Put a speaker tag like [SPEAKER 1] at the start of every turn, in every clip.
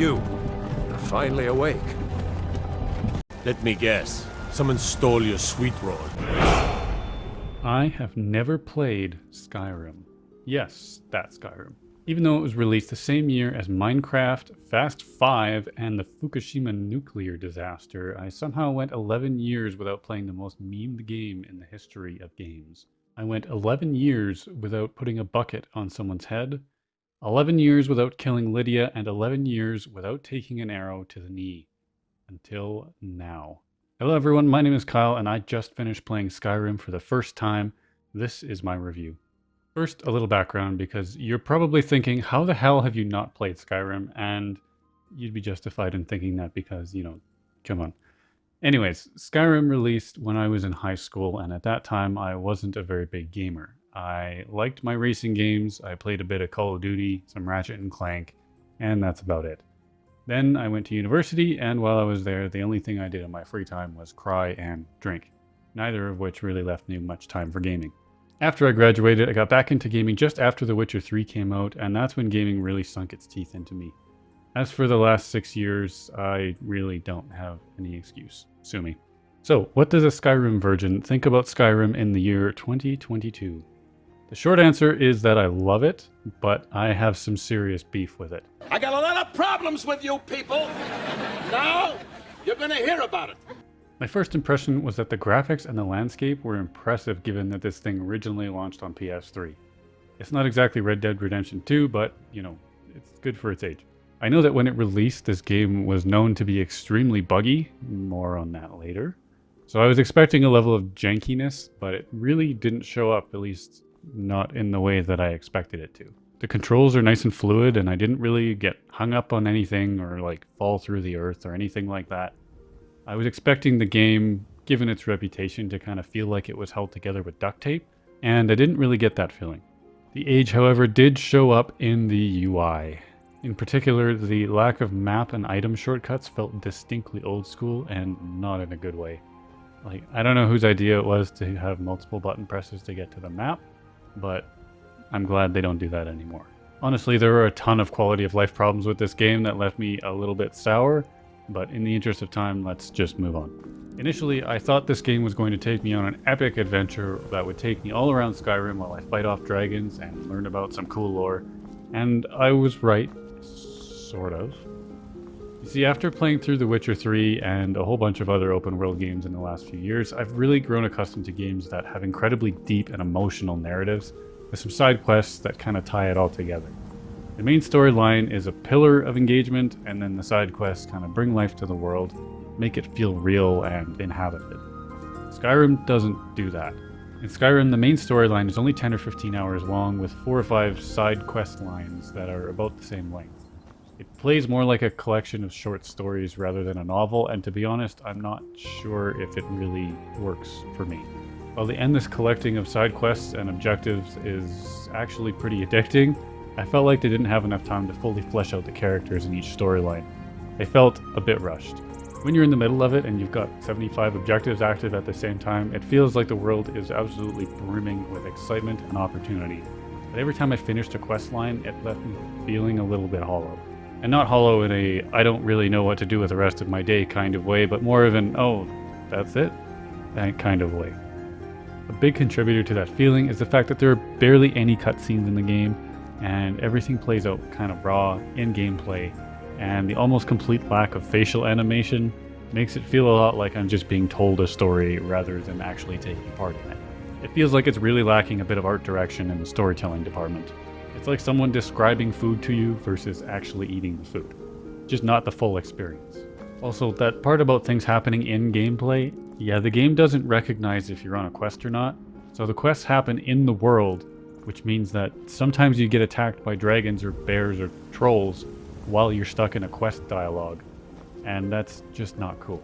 [SPEAKER 1] You, you're finally awake. Let me guess. Someone stole your sweet roll.
[SPEAKER 2] I have never played Skyrim. Yes, that Skyrim. Even though it was released the same year as Minecraft, Fast 5, and the Fukushima nuclear disaster, I somehow went 11 years without playing the most memed game in the history of games. I went 11 years without putting a bucket on someone's head, 11 years without killing Lydia, and 11 years without taking an arrow to the knee. Until now. Hello everyone, my name is Kyle, and I just finished playing Skyrim for the first time. This is my review. First, a little background, because you're probably thinking, how the hell have you not played Skyrim? And you'd be justified in thinking that because, come on. Anyways, Skyrim released when I was in high school, and at that time I wasn't a very big gamer. I liked my racing games, I played a bit of Call of Duty, some Ratchet and Clank, and that's about it. Then I went to university, and while I was there, the only thing I did in my free time was cry and drink, neither of which really left me much time for gaming. After I graduated, I got back into gaming just after The Witcher 3 came out, and that's when gaming really sunk its teeth into me. As for the last 6 years, I really don't have any excuse. Sue me. So, what does a Skyrim virgin think about Skyrim in the year 2022? The short answer is that I love it, but I have some serious beef with it.
[SPEAKER 3] I got a lot of problems with you people. Now, you're gonna hear about it.
[SPEAKER 2] My first impression was that the graphics and the landscape were impressive given that this thing originally launched on PS3. It's not exactly Red Dead Redemption 2, but, it's good for its age. I know that when it released, this game was known to be extremely buggy, more on that later. So I was expecting a level of jankiness, but it really didn't show up, at least not in the way that I expected it to. The controls are nice and fluid, and I didn't really get hung up on anything or fall through the earth or anything like that. I was expecting the game, given its reputation, to kind of feel like it was held together with duct tape, and I didn't really get that feeling. The age, however, did show up in the UI. In particular, the lack of map and item shortcuts felt distinctly old school and not in a good way. I don't know whose idea it was to have multiple button presses to get to the map, but I'm glad they don't do that anymore. Honestly, there were a ton of quality of life problems with this game that left me a little bit sour, but in the interest of time, let's just move on. Initially, I thought this game was going to take me on an epic adventure that would take me all around Skyrim while I fight off dragons and learn about some cool lore, and I was right, sort of. You see, after playing through The Witcher 3 and a whole bunch of other open world games in the last few years, I've really grown accustomed to games that have incredibly deep and emotional narratives, with some side quests that kind of tie it all together. The main storyline is a pillar of engagement, and then the side quests kind of bring life to the world, make it feel real and inhabited. Skyrim doesn't do that. In Skyrim, the main storyline is only 10 or 15 hours long, with 4 or 5 side quest lines that are about the same length. It plays more like a collection of short stories rather than a novel, and to be honest, I'm not sure if it really works for me. While the endless collecting of side quests and objectives is actually pretty addicting, I felt like they didn't have enough time to fully flesh out the characters in each storyline. They felt a bit rushed. When you're in the middle of it and you've got 75 objectives active at the same time, it feels like the world is absolutely brimming with excitement and opportunity. But every time I finished a quest line, it left me feeling a little bit hollow. And not hollow in a I don't really know what to do with the rest of my day kind of way, but more of an oh, that's it? That kind of way. A big contributor to that feeling is the fact that there are barely any cutscenes in the game, and everything plays out kind of raw in gameplay, and the almost complete lack of facial animation makes it feel a lot like I'm just being told a story rather than actually taking part in it. It feels like it's really lacking a bit of art direction in the storytelling department. It's like someone describing food to you versus actually eating the food. Just not the full experience. Also, that part about things happening in gameplay, yeah, the game doesn't recognize if you're on a quest or not, so the quests happen in the world, which means that sometimes you get attacked by dragons or bears or trolls while you're stuck in a quest dialogue, and that's just not cool.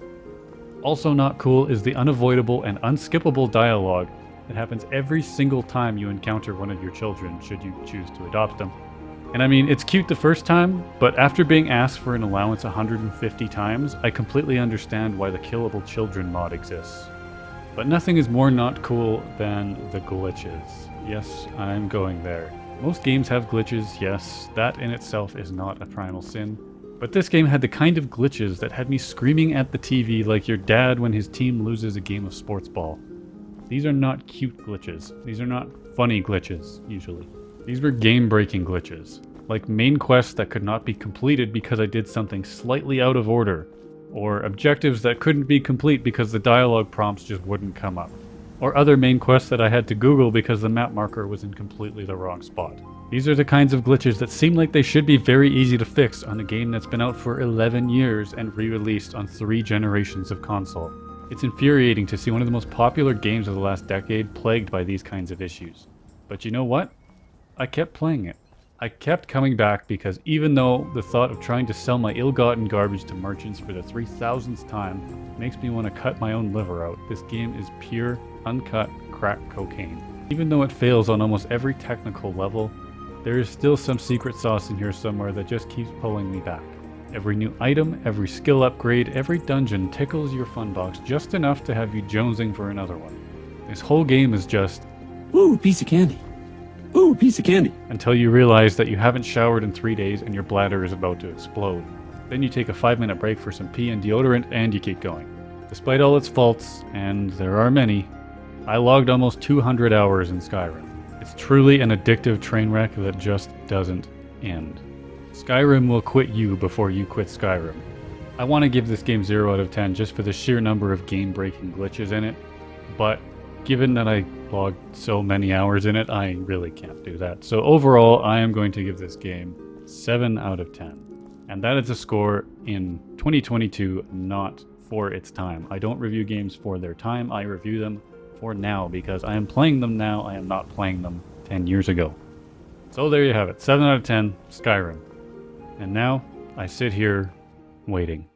[SPEAKER 2] Also not cool is the unavoidable and unskippable dialogue that happens every single time you encounter one of your children, should you choose to adopt them. And I mean, it's cute the first time, but after being asked for an allowance 150 times, I completely understand why the Killable Children mod exists. But nothing is more not cool than the glitches. Yes, I'm going there. Most games have glitches, yes, that in itself is not a primal sin, But this game had the kind of glitches that had me screaming at the TV like your dad when his team loses a game of sports ball. These are not cute glitches. These are not funny glitches, usually. These were game-breaking glitches, like main quests that could not be completed because I did something slightly out of order, or objectives that couldn't be complete because the dialogue prompts just wouldn't come up, or other main quests that I had to Google because the map marker was in completely the wrong spot. These are the kinds of glitches that seem like they should be very easy to fix on a game that's been out for 11 years and re-released on 3 generations of console. It's infuriating to see one of the most popular games of the last decade plagued by these kinds of issues. But you know what? I kept playing it. I kept coming back because even though the thought of trying to sell my ill-gotten garbage to merchants for the 3,000th time makes me want to cut my own liver out, this game is pure, uncut crack cocaine. Even though it fails on almost every technical level, there is still some secret sauce in here somewhere that just keeps pulling me back. Every new item, every skill upgrade, every dungeon tickles your fun box just enough to have you jonesing for another one. This whole game is just,
[SPEAKER 4] ooh, piece of candy. Ooh, piece of candy.
[SPEAKER 2] Until you realize that you haven't showered in 3 days and your bladder is about to explode. Then you take a 5-minute break for some pee and deodorant and you keep going. Despite all its faults, and there are many, I logged almost 200 hours in Skyrim. It's truly an addictive train wreck that just doesn't end. Skyrim will quit you before you quit Skyrim. I want to give this game 0 out of 10 just for the sheer number of game-breaking glitches in it, but given that I logged so many hours in it, I really can't do that. So overall, I am going to give this game 7 out of 10. And that is a score in 2022, not for its time. I don't review games for their time, I review them for now, because I am playing them now, I am not playing them 10 years ago. So there you have it, 7 out of 10, Skyrim. And now, I sit here, waiting.